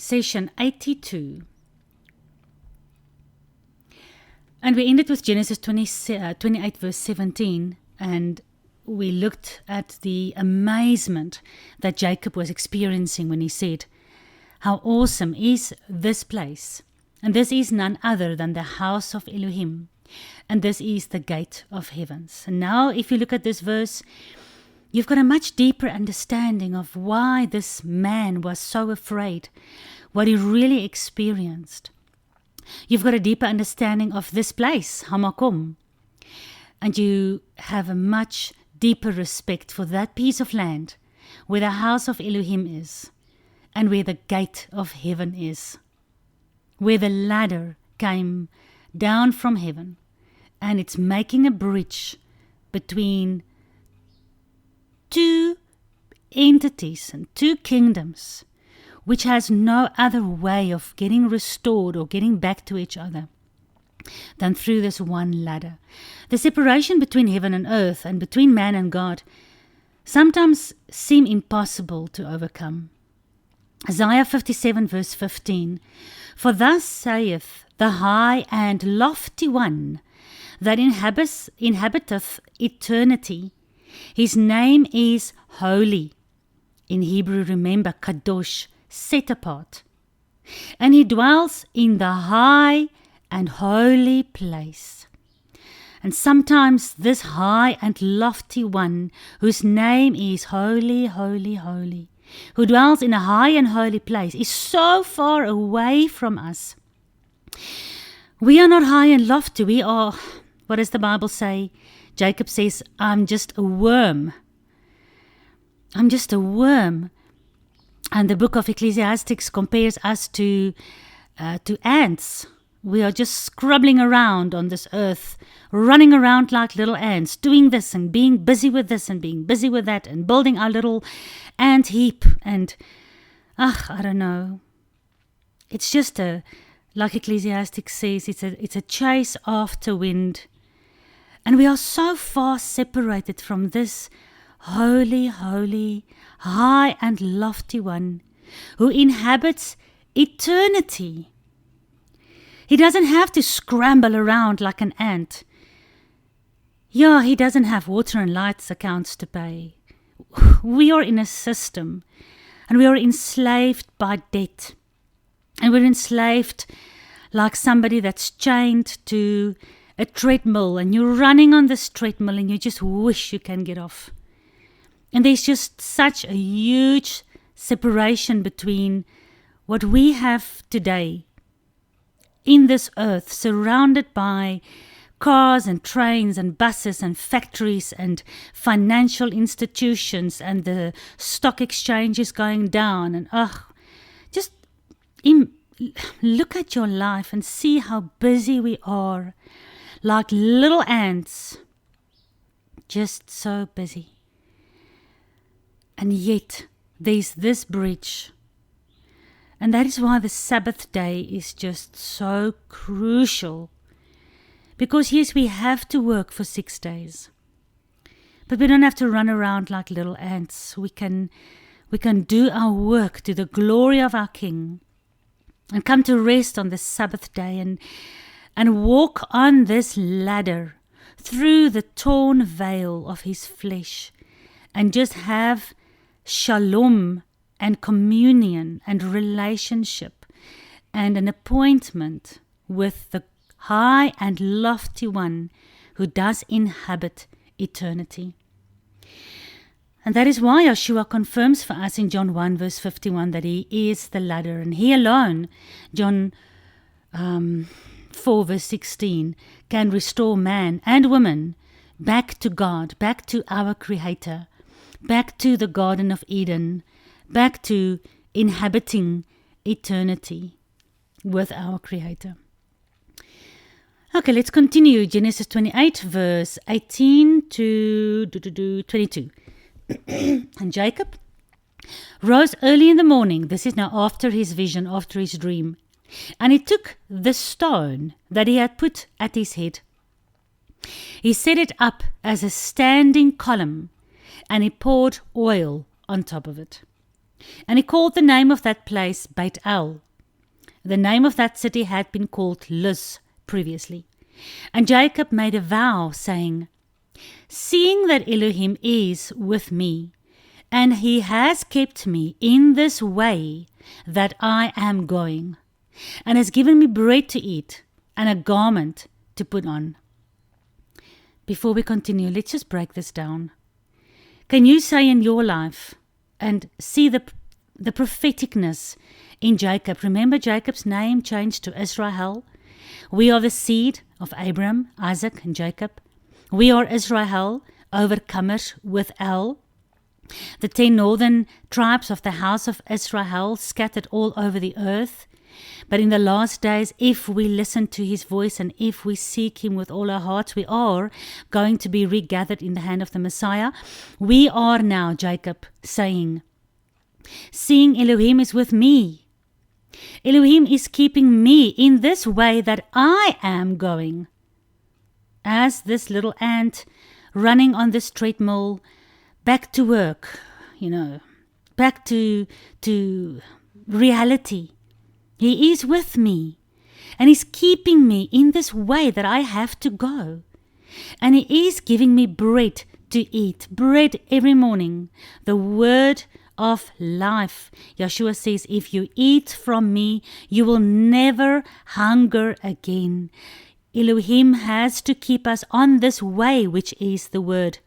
session 82. And we ended with Genesis 28 verse 17, and we looked at the amazement that Jacob was experiencing when he said, "How awesome is this place, and this is none other than the house of Elohim, and this is the gate of heavens." And now if you look at this verse, you've got a much deeper understanding of why this man was so afraid, what he really experienced. You've got a deeper understanding of this place, Hamakom, and you have a much deeper respect for that piece of land where the house of Elohim is and where the gate of heaven is, where the ladder came down from heaven, and it's making a bridge between two entities and two kingdoms, which has no other way of getting restored or getting back to each other than through this one ladder. The separation between heaven and earth and between man and God sometimes seem impossible to overcome. Isaiah 57 verse 15, "For thus saith the high and lofty one that inhabiteth eternity, his name is holy." In Hebrew, remember, kadosh, set apart. "And he dwells in the high and holy place." And sometimes this high and lofty one, whose name is holy, holy, holy, who dwells in a high and holy place, is so far away from us. We are not high and lofty. We are, what does the Bible say? Jacob says, "I'm just a worm. I'm just a worm." And the book of Ecclesiastes compares us to ants. We are just scrubbling around on this earth, running around like little ants, doing this and being busy with this and being busy with that and building our little ant heap. And, I don't know. It's just like Ecclesiastes says, it's a chase after wind. And we are so far separated from this holy, holy, high and lofty one who inhabits eternity. He doesn't have to scramble around like an ant. Yeah, he doesn't have water and lights accounts to pay. We are in a system, and we are enslaved by debt. And we're enslaved like somebody that's chained to a treadmill, and you're running on this treadmill and you just wish you can get off. And there's just such a huge separation between what we have today in this earth, surrounded by cars and trains and buses and factories and financial institutions, and the stock exchanges going down. And just look at your life and see how busy we are, like little ants, just so busy. And yet, there's this bridge. And that is why the Sabbath day is just so crucial. Because yes, we have to work for 6 days. But we don't have to run around like little ants. We can do our work to the glory of our King. And come to rest on the Sabbath day and walk on this ladder through the torn veil of his flesh. And just have shalom and communion and relationship and an appointment with the high and lofty one who does inhabit eternity. And that is why Yeshua confirms for us in John 1 verse 51 that he is the ladder, and he alone, John 4 verse 16, can restore man and woman back to God, back to our Creator, back to the Garden of Eden, back to inhabiting eternity with our Creator. Okay, let's continue. Genesis 28 verse 18 to 22. And Jacob rose early in the morning. This is now after his vision, after his dream. And he took the stone that he had put at his head. He set it up as a standing column, and he poured oil on top of it. And he called the name of that place Beit El. The name of that city had been called Luz previously. And Jacob made a vow, saying, seeing that Elohim is with me, and he has kept me in this way that I am going, and has given me bread to eat and a garment to put on. Before we continue, let's just break this down. Can you say in your life and see the propheticness in Jacob? Remember, Jacob's name changed to Israel. We are the seed of Abraham, Isaac, and Jacob. We are Israel, overcomers with El. The 10 northern tribes of the house of Israel scattered all over the earth. But in the last days, if we listen to his voice and if we seek him with all our hearts, we are going to be regathered in the hand of the Messiah. We are now, Jacob, saying, seeing Elohim is with me. Elohim is keeping me in this way that I am going. As this little ant running on this treadmill, back to work, back to reality. He is with me, and he's keeping me in this way that I have to go. And he is giving me bread to eat, bread every morning, the word of life. Yeshua says, if you eat from me, you will never hunger again. Elohim has to keep us on this way, which is the word.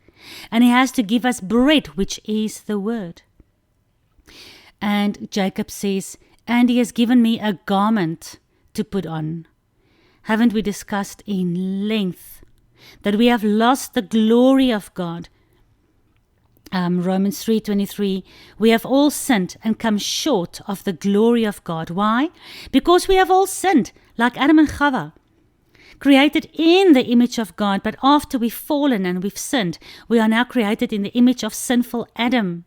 And he has to give us bread, which is the word. And Jacob says, and he has given me a garment to put on. Haven't we discussed in length that we have lost the glory of God? Romans 3:23, we have all sinned and come short of the glory of God. Why? Because we have all sinned, like Adam and Chava, created in the image of God, but after we've fallen and we've sinned, we are now created in the image of sinful Adam.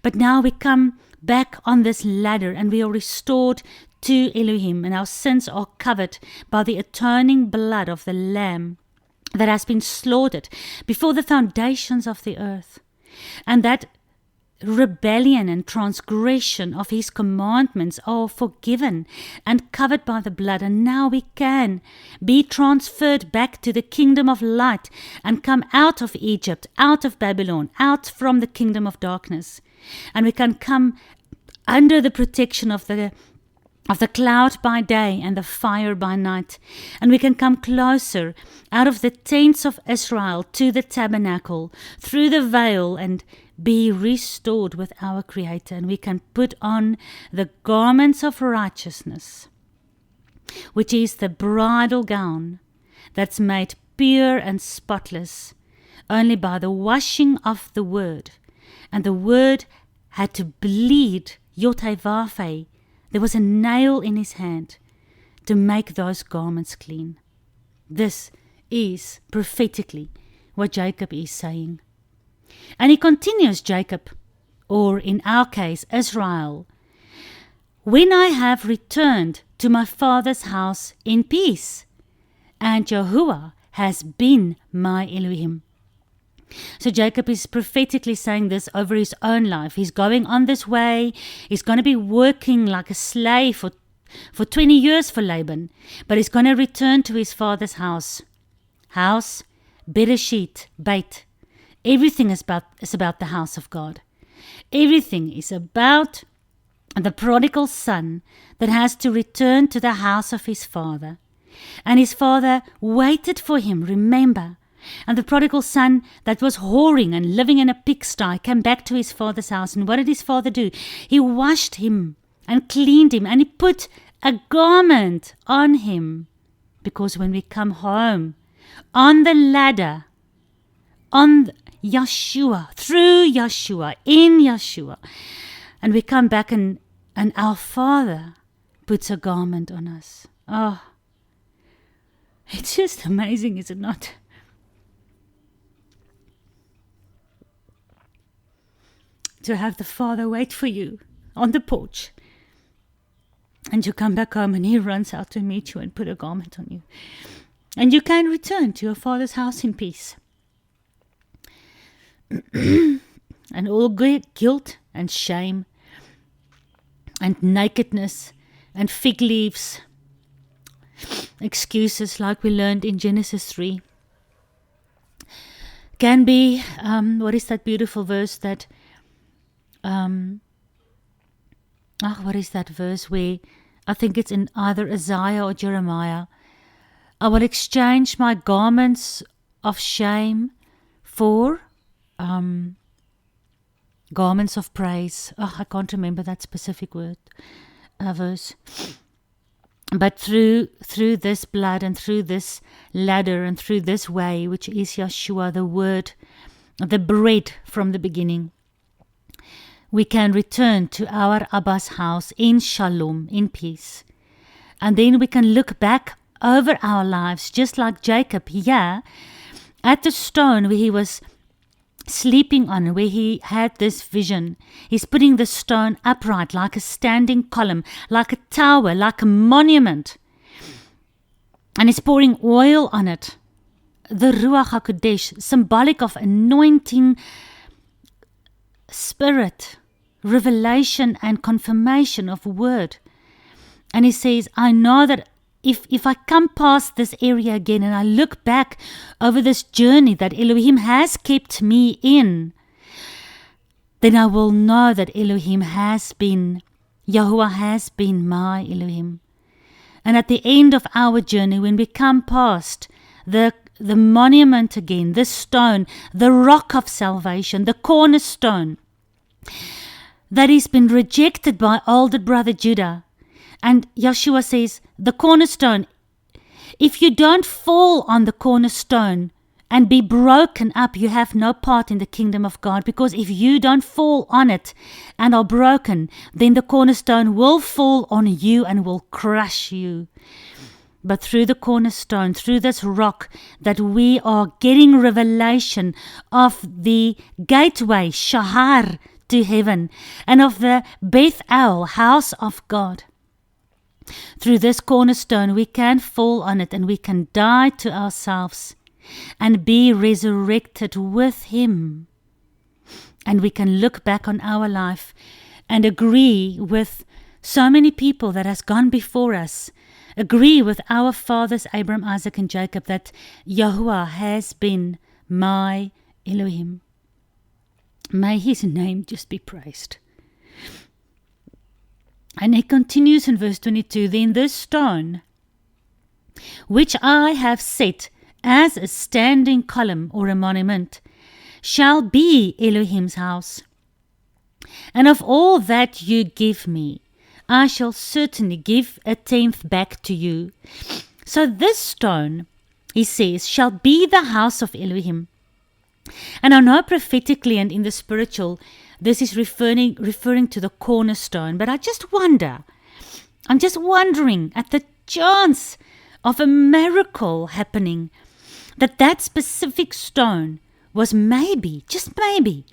But now we come back on this ladder and we are restored to Elohim, and our sins are covered by the atoning blood of the Lamb that has been slaughtered before the foundations of the earth. And that rebellion and transgression of his commandments are forgiven and covered by the blood, and now we can be transferred back to the kingdom of light and come out of Egypt, out of Babylon, out from the kingdom of darkness, and we can come under the protection of the cloud by day and the fire by night, and we can come closer out of the tents of Israel to the tabernacle through the veil and be restored with our Creator, and we can put on the garments of righteousness, which is the bridal gown that's made pure and spotless only by the washing of the word. And the word had to bleed, Yotevave. There was a nail in his hand to make those garments clean. This is prophetically what Jacob is saying. And he continues, Jacob, or in our case, Israel, when I have returned to my father's house in peace, and Yahuwah has been my Elohim. So Jacob is prophetically saying this over his own life. He's going on this way. He's going to be working like a slave for 20 years for Laban. But he's going to return to his father's house. House, Bereshit, Beit. Everything is about the house of God. Everything is about the prodigal son that has to return to the house of his father. And his father waited for him, remember. And the prodigal son that was whoring and living in a pigsty came back to his father's house. And what did his father do? He washed him and cleaned him, and he put a garment on him. Because when we come home, on the ladder, on Yeshua, through Yeshua, in Yeshua, and we come back and our Father puts a garment on us. Oh, it's just amazing, is it not? To have the Father wait for you on the porch, and you come back home and he runs out to meet you and put a garment on you, and you can return to your Father's house in peace. And all guilt and shame and nakedness and fig leaves, excuses like we learned in Genesis 3. Can be, what is that beautiful verse that, what is that verse where, I think it's in either Isaiah or Jeremiah, I will exchange my garments of shame for garments of praise. I can't remember that specific verse. But through this blood and through this ladder and through this way, which is Yeshua, the word, the bread from the beginning, we can return to our Abba's house in shalom, in peace. And then we can look back over our lives, just like Jacob here, at the stone where he was sleeping on, where he had this vision. He's putting the stone upright like a standing column, like a tower, like a monument. And he's pouring oil on it. The Ruach HaKodesh, symbolic of anointing, spirit, revelation and confirmation of word. And he says, I know that if I come past this area again and I look back over this journey that Elohim has kept me in, then I will know that Elohim has been, Yahuwah has been my Elohim. And at the end of our journey, when we come past the monument again, the stone, the rock of salvation, the cornerstone, that has been rejected by older brother Judah. And Yeshua says, the cornerstone, if you don't fall on the cornerstone and be broken up, you have no part in the kingdom of God. Because if you don't fall on it and are broken, then the cornerstone will fall on you and will crush you. But through the cornerstone, through this rock, that we are getting revelation of the gateway, Shahar, to heaven, and of the Beth El, house of God. Through this cornerstone, we can fall on it and we can die to ourselves and be resurrected with Him. And we can look back on our life and agree with so many people that has gone before us, agree with our fathers Abraham, Isaac and Jacob, that Yahuwah has been my Elohim. May His name just be praised. And it continues in verse 22, then this stone, which I have set as a standing column or a monument, shall be Elohim's house. And of all that you give me, I shall certainly give 1/10 back to you. So this stone, he says, shall be the house of Elohim. And I know prophetically and in the spiritual, this is referring to the cornerstone. But I'm just wondering at the chance of a miracle happening, that specific stone was maybe, just maybe,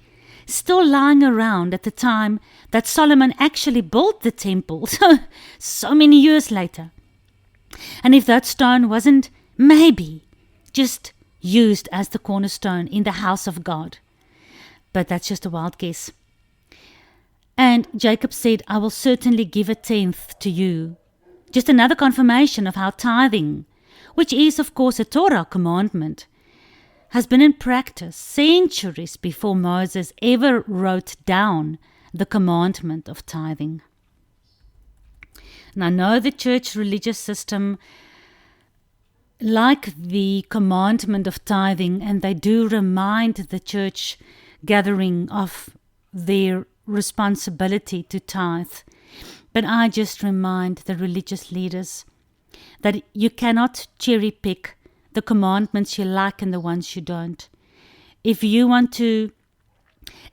still lying around at the time that Solomon actually built the temple, so many years later. And if that stone wasn't maybe just used as the cornerstone in the house of God. But that's just a wild guess. And Jacob said, I will certainly give 1/10 to you. Just another confirmation of how tithing, which is of course a Torah commandment, has been in practice centuries before Moses ever wrote down the commandment of tithing. And I know the church religious system like the commandment of tithing, and they do remind the church gathering of their responsibility to tithe. But I just remind the religious leaders that you cannot cherry pick the commandments you like and the ones you don't. If you want to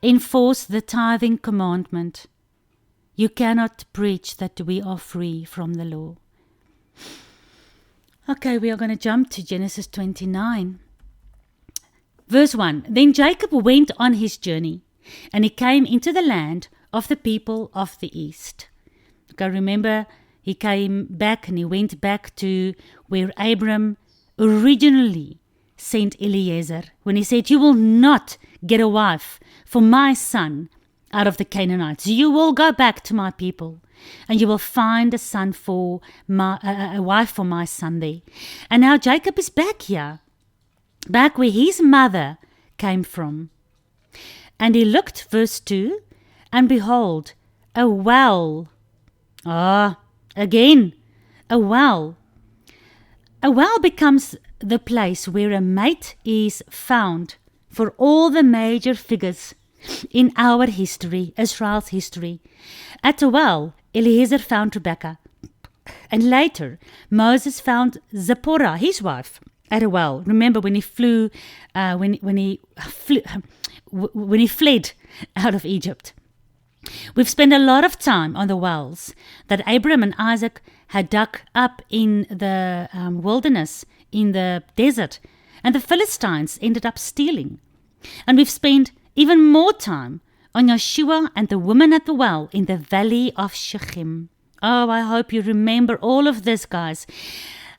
enforce the tithing commandment, you cannot preach that we are free from the law. Okay, we are going to jump to Genesis 29. Verse 1, Then Jacob went on his journey, and he came into the land of the people of the east. Okay, remember, he came back and he went back to where Abram originally sent Eliezer, when he said, you will not get a wife for my son out of the Canaanites. You will go back to my people, and you will find a wife for my son there. And now Jacob is back here, back where his mother came from. And he looked, verse 2, and behold, a well. Again, a well. A well becomes the place where a mate is found for all the major figures in our history, Israel's history. At a well, Eliezer found Rebekah. And later, Moses found Zipporah, his wife, at a well. Remember when he fled out of Egypt. We've spent a lot of time on the wells that Abraham and Isaac had dug up in the wilderness, in the desert, and the Philistines ended up stealing. And we've spent even more time on Joshua and the woman at the well in the valley of Shechem. Oh, I hope you remember all of this, guys.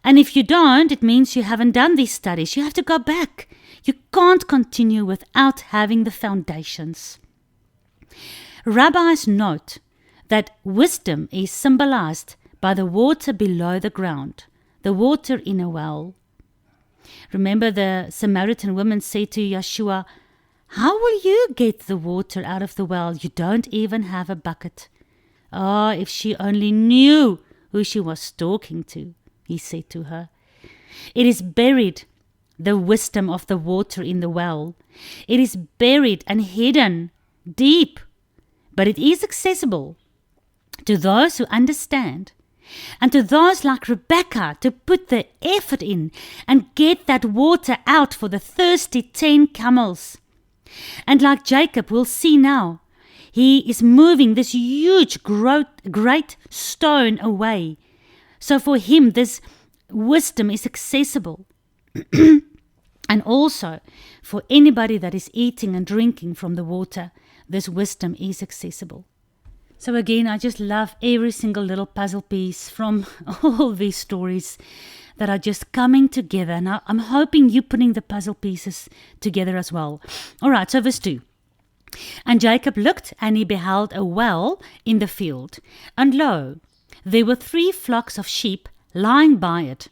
And if you don't, it means you haven't done these studies. You have to go back. You can't continue without having the foundations. Rabbis note that wisdom is symbolized by the water below the ground, the water in a well. Remember, the Samaritan woman said to Yeshua, "How will you get the water out of the well? You don't even have a bucket." Oh, if she only knew who she was talking to, he said to her. It is buried, the wisdom of the water in the well. It is buried and hidden deep, but it is accessible to those who understand, and to those like Rebekah to put the effort in and get that water out for the thirsty 10 camels. And like Jacob, we'll see now, he is moving this huge, great stone away. So for him, this wisdom is accessible. And also, for anybody that is eating and drinking from the water, this wisdom is accessible. So again, I just love every single little puzzle piece from all these stories that are just coming together. Now, I'm hoping you're putting the puzzle pieces together as well. All right, so verse 2. And Jacob looked, and he beheld a well in the field. And lo, there were 3 flocks of sheep lying by it.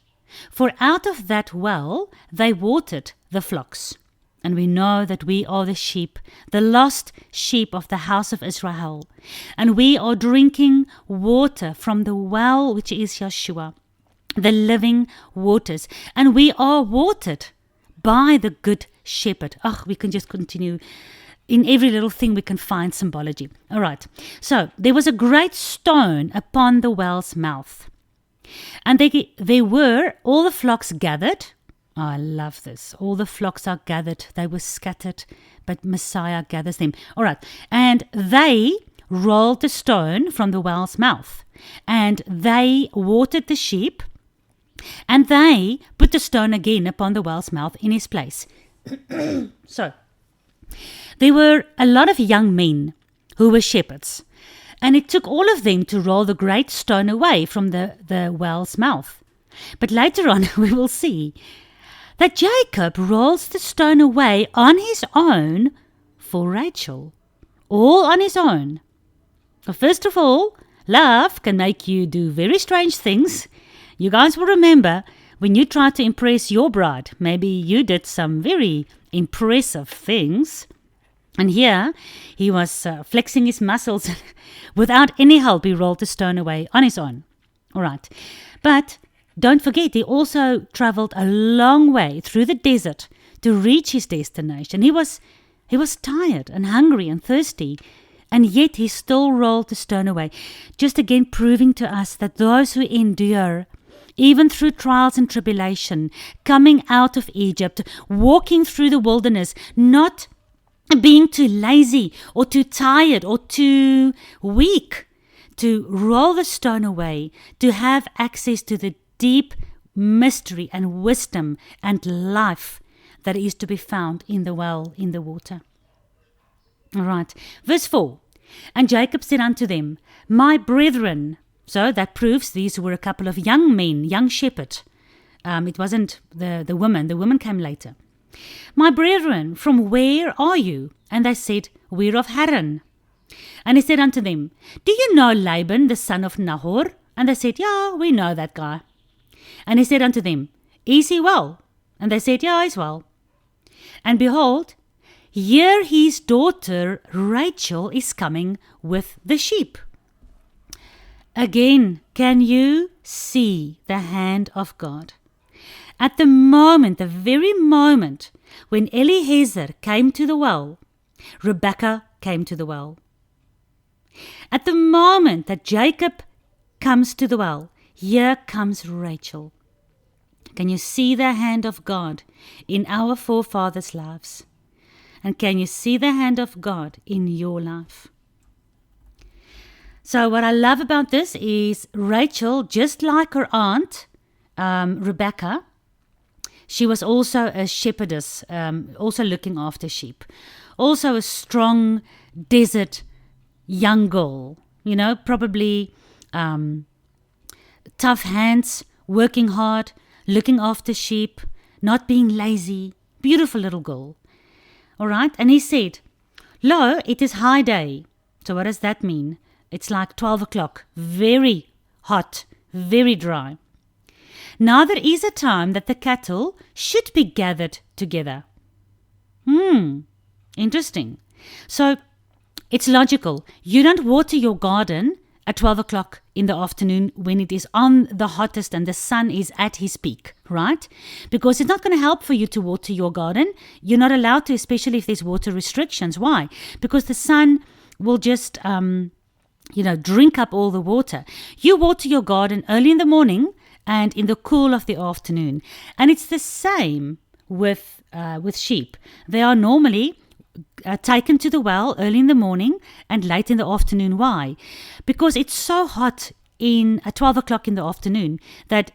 For out of that well they watered the flocks. And we know that we are the sheep, the lost sheep of the house of Israel. And we are drinking water from the well which is Yeshua, the living waters. And we are watered by the good shepherd. We can just continue. In every little thing we can find symbology. All right. So there was a great stone upon the well's mouth. And there were all the flocks gathered. I love this. All the flocks are gathered. They were scattered, but Messiah gathers them. All right. And they rolled the stone from the well's mouth. And they watered the sheep. And they put the stone again upon the well's mouth in his place. So, there were a lot of young men who were shepherds. And it took all of them to roll the great stone away from the well's mouth. But later on, we will see that Jacob rolls the stone away on his own for Rachel. All on his own. Well, first of all, love can make you do very strange things. You guys will remember when you tried to impress your bride. Maybe you did some very impressive things. And here, he was flexing his muscles. Without any help, he rolled the stone away on his own. All right. But don't forget, he also traveled a long way through the desert to reach his destination. He was tired and hungry and thirsty, and yet he still rolled the stone away. Just again proving to us that those who endure, even through trials and tribulation, coming out of Egypt, walking through the wilderness, not being too lazy or too tired or too weak, to roll the stone away, to have access to the deep mystery and wisdom and life that is to be found in the well, in the water. All right, verse 4. And Jacob said unto them, My brethren. So that proves these were a couple of young men, young shepherds. It wasn't the woman. The woman came later. My brethren, from where are you? And they said, We're of Haran. And he said unto them, Do you know Laban, the son of Nahor? And they said, Yeah, we know that guy. And he said unto them, Is he well? And they said, Yeah, he's well. And behold, here his daughter Rachel is coming with the sheep. Again, can you see the hand of God? At the moment, the very moment when Eliezer came to the well, Rebekah came to the well. At the moment that Jacob comes to the well, here comes Rachel. Can you see the hand of God in our forefathers' lives? And can you see the hand of God in your life? So what I love about this is Rachel, just like her aunt, Rebekah, she was also a shepherdess, also looking after sheep. Also a strong desert young girl, probably tough hands, working hard, looking after sheep, not being lazy, beautiful little girl. All right, and he said, Lo, it is high day. So what does that mean? It's like 12 o'clock, very hot, very dry. Now there is a time that the cattle should be gathered together. Interesting. So it's logical. You don't water your garden at 12 o'clock in the afternoon when it is on the hottest and the sun is at his peak, right? Because it's not going to help for you to water your garden. You're not allowed to, especially if there's water restrictions. Why? Because the sun will just, drink up all the water. You water your garden early in the morning and in the cool of the afternoon. And it's the same with sheep. They are normally taken to the well early in the morning and late in the afternoon. Why? Because it's so hot at 12 o'clock in the afternoon that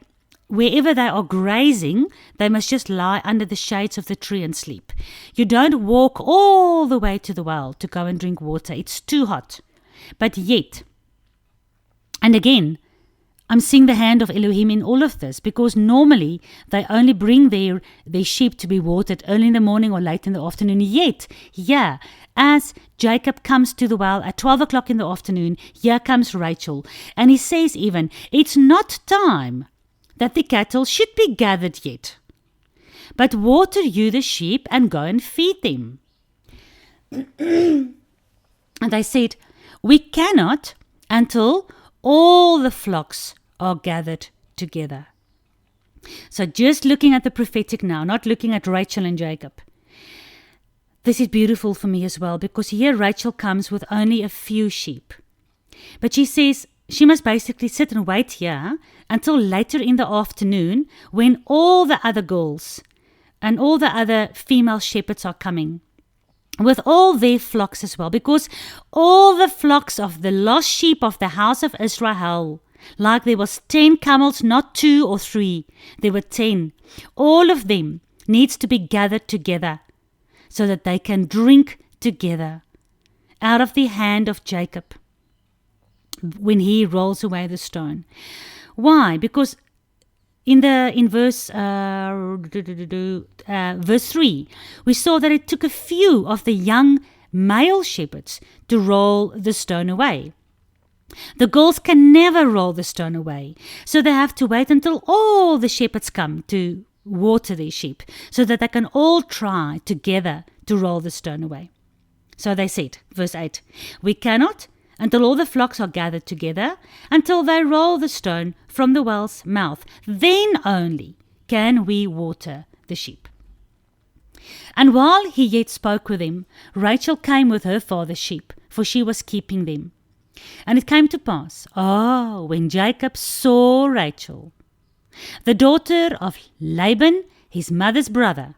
wherever they are grazing, they must just lie under the shades of the tree and sleep. You don't walk all the way to the well to go and drink water. It's too hot. But yet, and again, I'm seeing the hand of Elohim in all of this, because normally they only bring their sheep to be watered early in the morning or late in the afternoon. Yet, as Jacob comes to the well at 12 o'clock in the afternoon, here comes Rachel. And he says even, it's not time that the cattle should be gathered yet, but water you the sheep and go and feed them. And they said, we cannot until all the flocks are gathered together. So just looking at the prophetic now, not looking at Rachel and Jacob. This is beautiful for me as well, because here Rachel comes with only a few sheep. But she says she must basically sit and wait here until later in the afternoon when all the other girls and all the other female shepherds are coming, with all their flocks as well, because all the flocks of the lost sheep of the house of Israel, like there was 10 camels, not 2 or 3, there were 10. All of them needs to be gathered together so that they can drink together out of the hand of Jacob when he rolls away the stone. Why? Because in verse 3, we saw that it took a few of the young male shepherds to roll the stone away. The girls can never roll the stone away, so they have to wait until all the shepherds come to water their sheep, so that they can all try together to roll the stone away. So they said, verse 8, we cannot until all the flocks are gathered together, until they roll the stone from the well's mouth. Then only can we water the sheep. And while he yet spoke with him, Rachel came with her father's sheep, for she was keeping them. And it came to pass, when Jacob saw Rachel, the daughter of Laban, his mother's brother,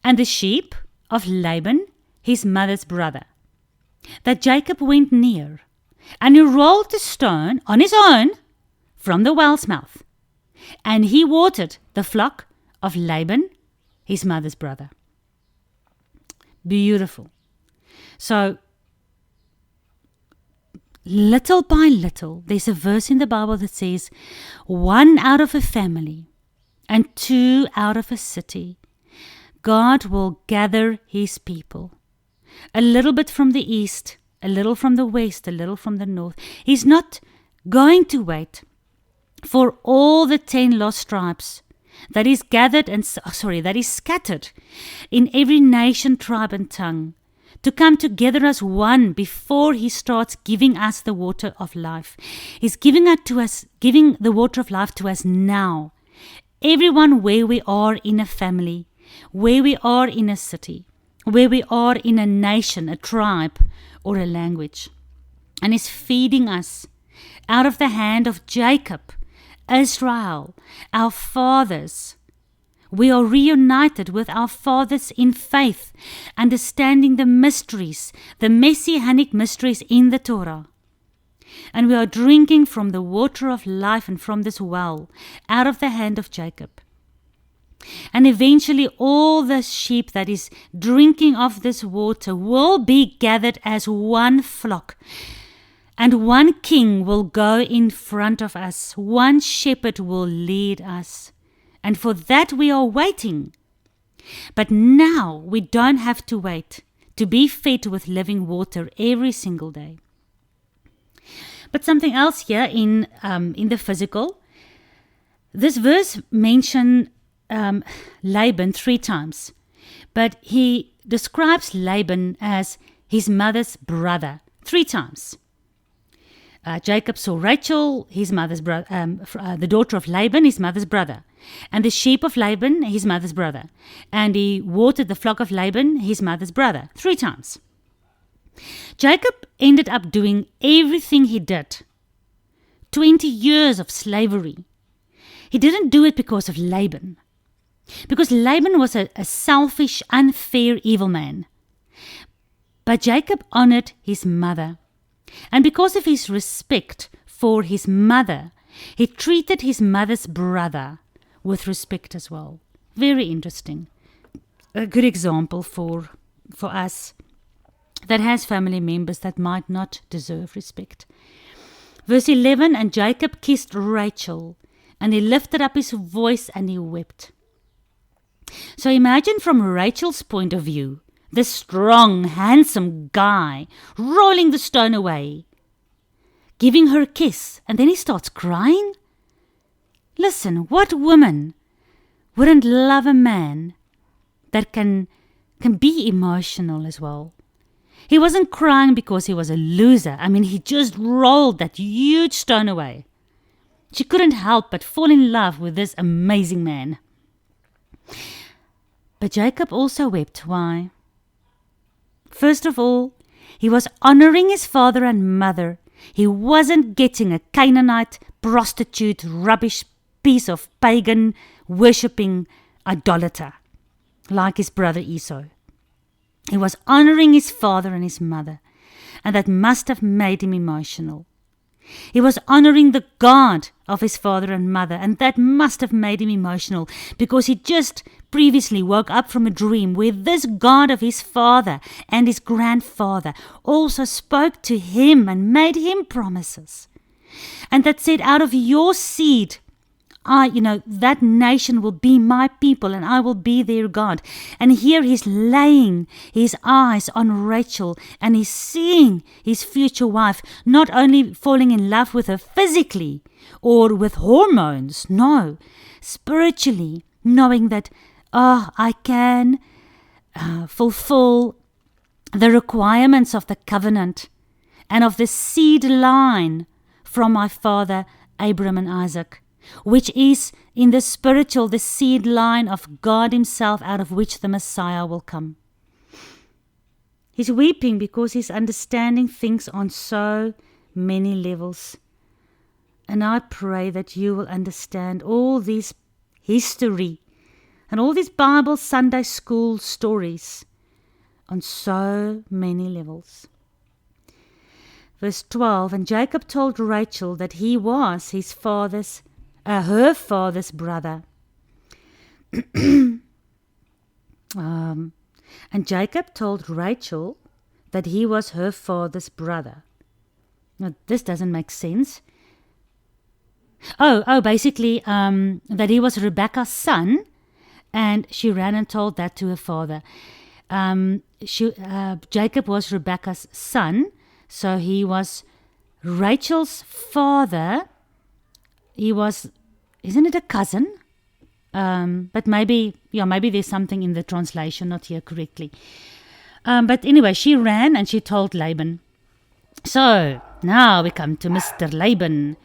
and the sheep of Laban, his mother's brother, that Jacob went near, and he rolled the stone on his own from the well's mouth, and he watered the flock of Laban, his mother's brother. Beautiful. So, little by little, there's a verse in the Bible that says, 1 out of a family and 2 out of a city, God will gather his people. A little bit from the east, a little from the west, a little from the north. He's not going to wait for all the 10 lost tribes that is that is scattered in every nation, tribe, and tongue to come together as one before he starts giving us the water of life. He's giving the water of life to us now. Everyone where we are in a family, where we are in a city, where we are in a nation, a tribe, or a language. And is feeding us out of the hand of Jacob, Israel, our fathers. We are reunited with our fathers in faith, understanding the mysteries, the messianic mysteries in the Torah. And we are drinking from the water of life and from this well, out of the hand of Jacob. And eventually all the sheep that is drinking of this water will be gathered as one flock. And one king will go in front of us. One shepherd will lead us. And for that we are waiting. But now we don't have to wait to be fed with living water every single day. But something else here in the physical. This verse mentions Laban 3 times. But he describes Laban as his mother's brother 3 times. Jacob saw Rachel, his mother's the daughter of Laban, his mother's brother. And the sheep of Laban, his mother's brother. And he watered the flock of Laban, his mother's brother, 3 times. Jacob ended up doing everything he did. 20 years of slavery. He didn't do it because of Laban. Because Laban was a selfish, unfair, evil man. But Jacob honored his mother. And because of his respect for his mother, he treated his mother's brother with respect as well. Very interesting. A good example for us that has family members that might not deserve respect. Verse 11, and Jacob kissed Rachel, and he lifted up his voice and he wept. So imagine from Rachel's point of view, this strong, handsome guy rolling the stone away, giving her a kiss, and then he starts crying. Listen, what woman wouldn't love a man that can be emotional as well? He wasn't crying because he was a loser. I mean, he just rolled that huge stone away. She couldn't help but fall in love with this amazing man. But Jacob also wept. Why? First of all, he was honoring his father and mother. He wasn't getting a Canaanite, prostitute, rubbish piece of pagan, worshipping idolater like his brother Esau. He was honoring his father and his mother, and that must have made him emotional. He was honoring the God of his father and mother, and that must have made him emotional because he just previously woke up from a dream where this God of his father and his grandfather also spoke to him and made him promises. And that said, out of your seed, that nation will be my people and I will be their God. And here he's laying his eyes on Rachel and he's seeing his future wife, not only falling in love with her physically or with hormones, no, spiritually, knowing that, I can fulfill the requirements of the covenant and of the seed line from my father Abraham and Isaac, which is in the spiritual, the seed line of God himself, out of which the Messiah will come. He's weeping because he's understanding things on so many levels. And I pray that you will understand all this history and all these Bible Sunday school stories on so many levels. Verse 12, and Jacob told Rachel that he was her father's brother. And Jacob told Rachel that he was her father's brother. Now, this doesn't make sense. Basically, that he was Rebekah's son, and she ran and told that to her father. Jacob was Rebekah's son, So he was Rachel's father. He was, isn't it a cousin? But maybe there's something in the translation not here correctly. But anyway, she ran and she told Laban. So now we come to Mr. Laban.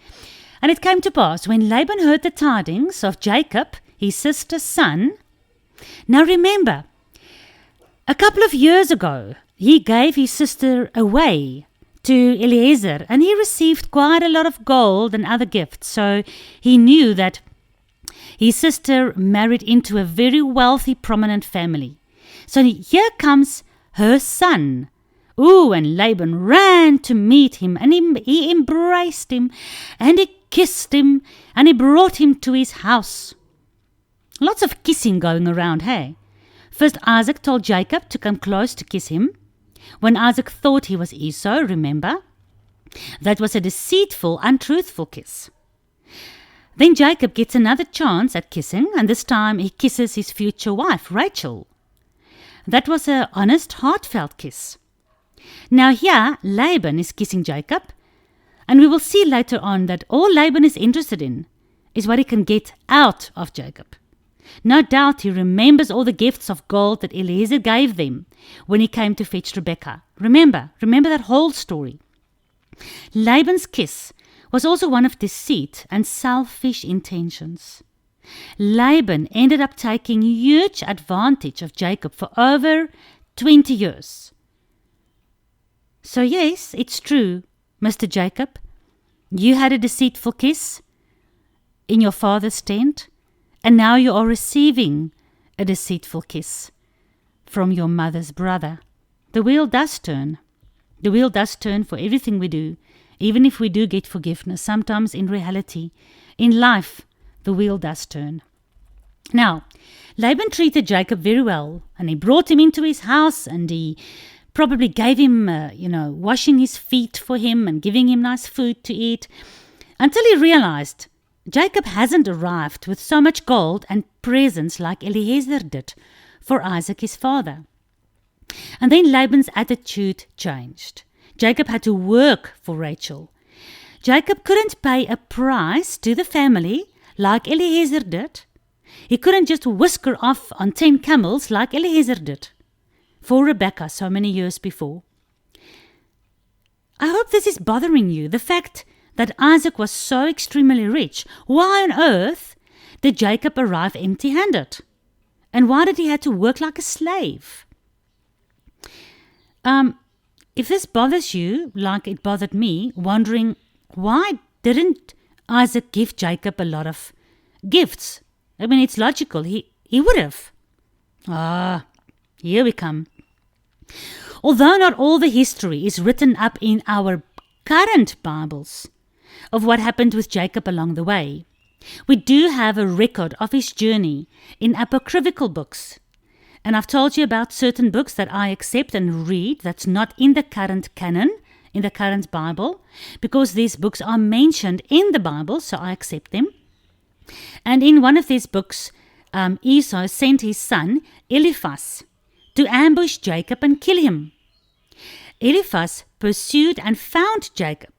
And it came to pass, when Laban heard the tidings of Jacob, his sister's son. Now remember, a couple of years ago, he gave his sister away to Eliezer, and he received quite a lot of gold and other gifts. So he knew that his sister married into a very wealthy, prominent family. So here comes her son. And Laban ran to meet him, and he embraced him, and he kissed him, and he brought him to his house. Lots of kissing going around, hey? First Isaac told Jacob to come close to kiss him. When Isaac thought he was Esau, remember? That was a deceitful, untruthful kiss. Then Jacob gets another chance at kissing, and this time he kisses his future wife, Rachel. That was an honest, heartfelt kiss. Now here, Laban is kissing Jacob, and we will see later on that all Laban is interested in is what he can get out of Jacob. No doubt he remembers all the gifts of gold that Eliezer gave them when he came to fetch Rebekah. Remember that whole story. Laban's kiss was also one of deceit and selfish intentions. Laban ended up taking huge advantage of Jacob for over 20 years. So yes, it's true, Mr. Jacob. You had a deceitful kiss in your father's tent, and now you are receiving a deceitful kiss from your mother's brother. The wheel does turn. The wheel does turn for everything we do, even if we do get forgiveness. Sometimes in reality, in life, the wheel does turn. Now, Laban treated Jacob very well, and he brought him into his house, and he probably gave him, washing his feet for him and giving him nice food to eat, until he realized Jacob hasn't arrived with so much gold and presents like Eliezer did for Isaac his father. And then Laban's attitude changed. Jacob had to work for Rachel. Jacob couldn't pay a price to the family like Eliezer did. He couldn't just whisk her off on 10 camels like Eliezer did for Rebekah so many years before. I hope this is bothering you, the fact that Isaac was so extremely rich. Why on earth did Jacob arrive empty-handed? And why did he have to work like a slave? If this bothers you, like it bothered me, wondering why didn't Isaac give Jacob a lot of gifts? I mean, it's logical. He would have. Here we come. Although not all the history is written up in our current Bibles of what happened with Jacob along the way, we do have a record of his journey in apocryphal books. And I've told you about certain books that I accept and read that's not in the current canon, in the current Bible, because these books are mentioned in the Bible, so I accept them. And in one of these books, Esau sent his son, Eliphaz, to ambush Jacob and kill him. Eliphaz pursued and found Jacob,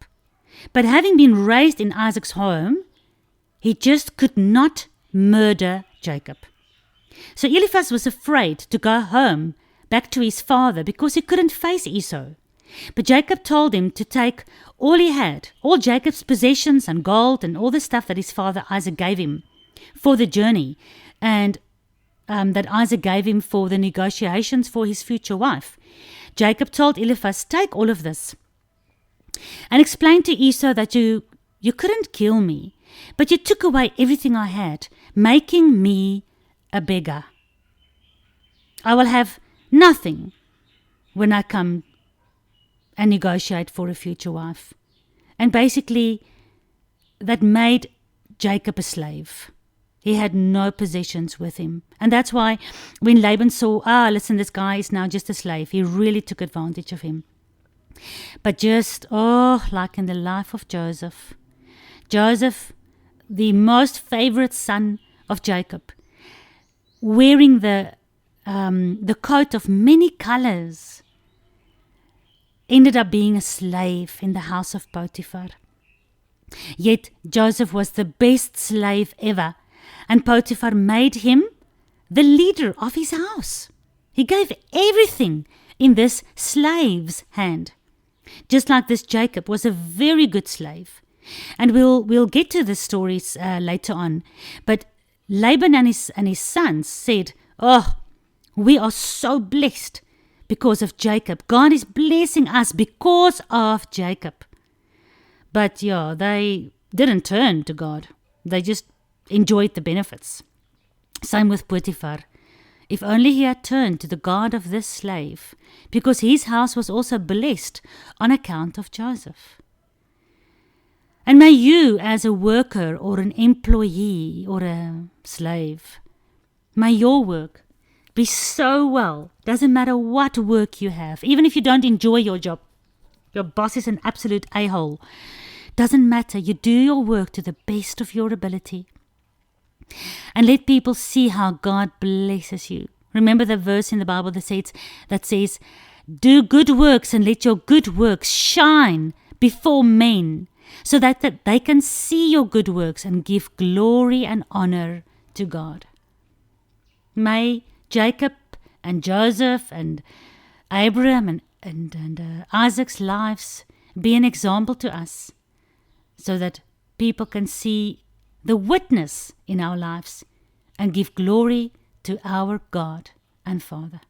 but having been raised in Isaac's home, he just could not murder Jacob. So Eliphaz was afraid to go home back to his father because he couldn't face Esau. But Jacob told him to take all he had, all Jacob's possessions and gold and all the stuff that his father Isaac gave him for the journey, and that Isaac gave him for the negotiations for his future wife. Jacob told Eliphaz, take all of this and explain to Esau that you couldn't kill me, but you took away everything I had, making me a beggar. I will have nothing when I come and negotiate for a future wife. And basically, that made Jacob a slave. He had no possessions with him. And that's why when Laban saw, listen, this guy is now just a slave, he really took advantage of him. But just, like in the life of Joseph. Joseph, the most favorite son of Jacob, wearing the coat of many colors, ended up being a slave in the house of Potiphar. Yet Joseph was the best slave ever, and Potiphar made him the leader of his house. He gave everything in this slave's hand. Just like this, Jacob was a very good slave. And we'll get to the stories later on. But Laban and his sons said, "Oh, we are so blessed because of Jacob. God is blessing us because of Jacob." But yeah, they didn't turn to God. They just enjoyed the benefits. Same with Potiphar. If only he had turned to the God of this slave, because his house was also blessed on account of Joseph. And may you, as a worker or an employee or a slave, may your work be so well, doesn't matter what work you have, even if you don't enjoy your job, your boss is an absolute a-hole, doesn't matter, you do your work to the best of your ability. And let people see how God blesses you. Remember the verse in the Bible that says, "Do good works and let your good works shine before men, so that they can see your good works and give glory and honor to God." May Jacob and Joseph and Abraham and Isaac's lives be an example to us, so that people can see the witness in our lives and give glory to our God and Father.